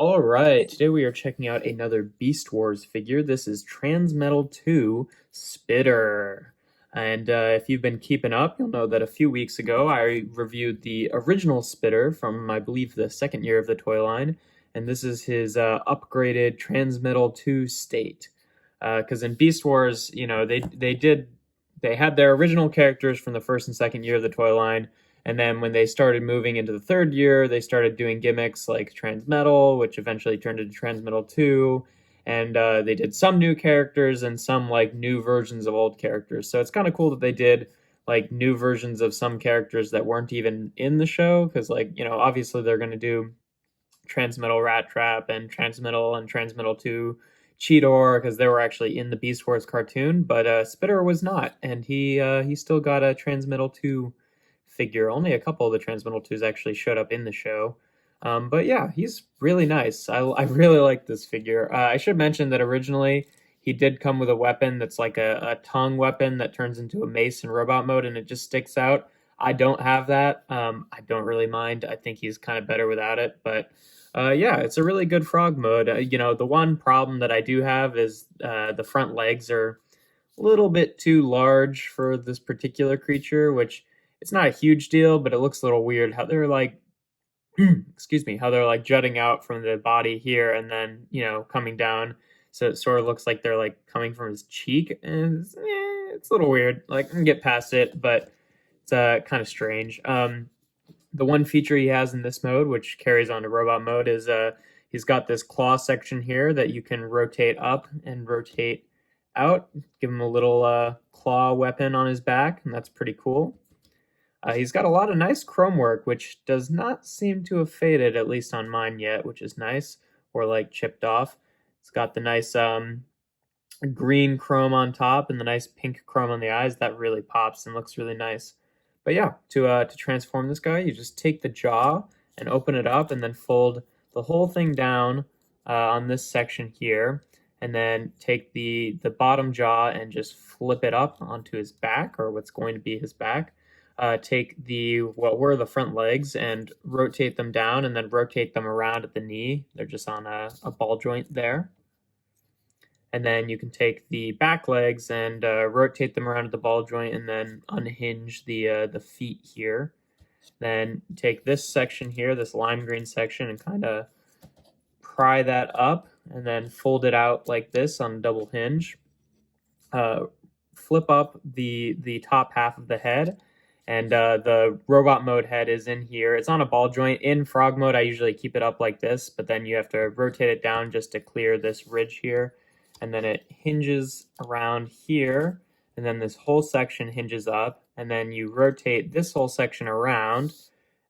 All right, today we are checking out another Beast Wars figure. This is Transmetal 2 Spittor. And if you've been keeping up, you'll know that a few weeks ago I reviewed the original Spittor from, I believe, the second year of the toy line. And this is his upgraded Transmetal 2 state. Because in Beast Wars, they had their original characters from the first and second year of the toy line, and then when they started moving into the third year, they started doing gimmicks like Transmetal, which eventually turned into Transmetal 2. And they did some new characters and some like new versions of old characters. So it's kind of cool that they did like new versions of some characters that weren't even in the show. Because, like, obviously they're going to do Transmetal Rat Trap and Transmetal 2 Cheetor because they were actually in the Beast Wars cartoon. But Spittor was not. And he still got a Transmetal 2 figure. Only a couple of the Transmetal 2s actually showed up in the show. But yeah, he's really nice. I really like this figure. I should mention that originally he did come with a weapon that's like a tongue weapon that turns into a mace in robot mode and it just sticks out. I don't have that. I don't really mind. I think he's kind of better without it. But yeah, it's a really good frog mode. The one problem that I do have is the front legs are a little bit too large for this particular creature, which it's not a huge deal, but it looks a little weird how they're like, excuse me, how they're like jutting out from the body here and then, coming down. So it sort of looks like they're like coming from his cheek. And it's a little weird. Like, I can get past it, but it's kind of strange. The one feature he has in this mode, which carries on to robot mode, is he's got this claw section here that you can rotate up and rotate out. Give him a little claw weapon on his back, and that's pretty cool. He's got a lot of nice chrome work, which does not seem to have faded, at least on mine yet, which is nice, or like chipped off. It's got the nice green chrome on top and the nice pink chrome on the eyes. That really pops and looks really nice. But yeah, to transform this guy, you just take the jaw and open it up and then fold the whole thing down on this section here, and then take the bottom jaw and just flip it up onto his back, or what's going to be his back. Take what were the front legs and rotate them down and then rotate them around at the knee. They're just on a ball joint there. And then you can take the back legs and rotate them around at the ball joint and then unhinge the feet here. Then take this section here, this lime green section, and kind of pry that up and then fold it out like this on a double hinge. Flip up the top half of the head. And the robot mode head is in here. It's on a ball joint. In frog mode, I usually keep it up like this, but then you have to rotate it down just to clear this ridge here. And then it hinges around here, and then this whole section hinges up, and then you rotate this whole section around,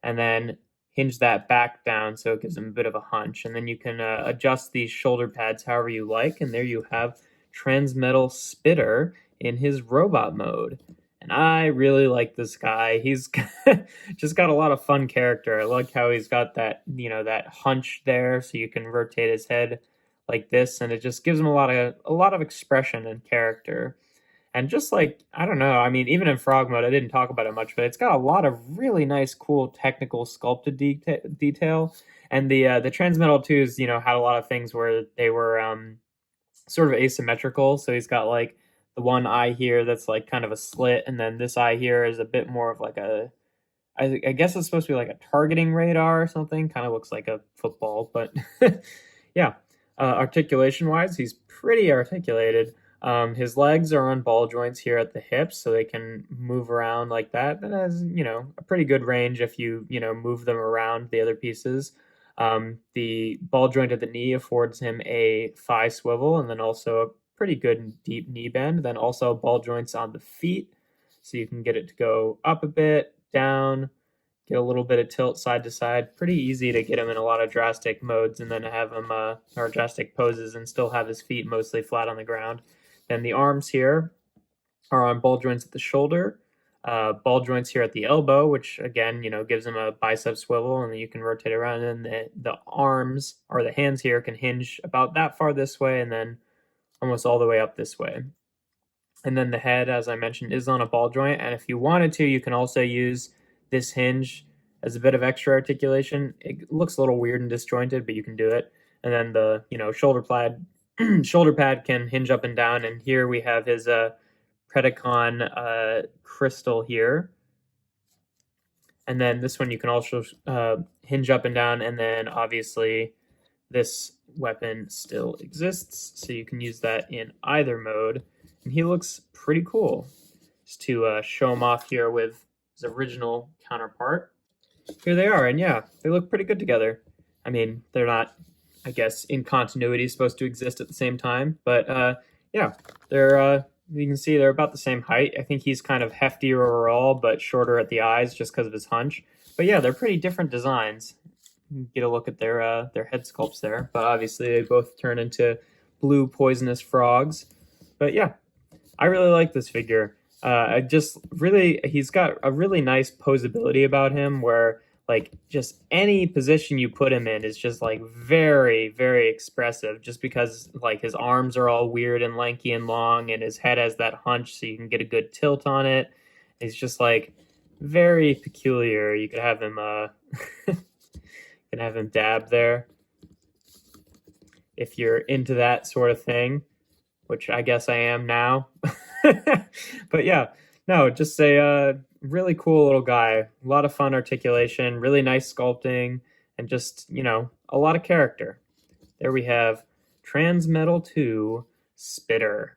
and then hinge that back down so it gives them a bit of a hunch. And then you can adjust these shoulder pads however you like, and there you have Transmetal Spittor in his robot mode. And I really like this guy. He's just got a lot of fun character. I like how he's got that, that hunch there, so you can rotate his head like this, and it just gives him a lot of expression and character. And just like, I don't know, I mean, even in frog mode, I didn't talk about it much, but it's got a lot of really nice, cool, technical, sculpted detail. And the Transmetal 2s, had a lot of things where they were sort of asymmetrical. So he's got like the one eye here that's like kind of a slit, and then this eye here is a bit more of like I guess it's supposed to be like a targeting radar or something. Kind of looks like a football, but yeah. Articulation wise, he's pretty articulated. His legs are on ball joints here at the hips, so they can move around like that. That has, a pretty good range if you, move them around the other pieces. The ball joint at the knee affords him a thigh swivel, and then also a pretty good and deep knee bend. Then also ball joints on the feet, so you can get it to go up a bit, down, get a little bit of tilt side to side. Pretty easy to get him in a lot of drastic modes and then have him, or drastic poses, and still have his feet mostly flat on the ground. Then the arms here are on ball joints at the shoulder, ball joints here at the elbow, which again, gives him a bicep swivel, and then you can rotate around. And then the arms, or the hands here, can hinge about that far this way and then almost all the way up this way. And then the head, as I mentioned, is on a ball joint. And if you wanted to, you can also use this hinge as a bit of extra articulation. It looks a little weird and disjointed, but you can do it. And then the shoulder pad shoulder pad can hinge up and down. And here we have his Predacon crystal here. And then this one you can also hinge up and down, and then obviously this weapon still exists, so you can use that in either mode. And he looks pretty cool. Just to show him off here with his original counterpart. Here they are, and yeah, they look pretty good together. I mean, they're not, I guess, in continuity supposed to exist at the same time, but yeah, they're you can see they're about the same height. I think he's kind of heftier overall, but shorter at the eyes just because of his hunch. But yeah, they're pretty different designs. Get a look at their head sculpts there, but obviously they both turn into blue poisonous frogs. But yeah, I really like this figure. I just really, he's got a really nice posability about him where like just any position you put him in is just like very, very expressive just because like his arms are all weird and lanky and long and his head has that hunch so you can get a good tilt on it. He's just like very peculiar. You could have him can have him dab there if you're into that sort of thing, which I guess I am now. But yeah, no, just a really cool little guy. A lot of fun articulation, really nice sculpting, and just, a lot of character. There we have Transmetal 2 Spittor.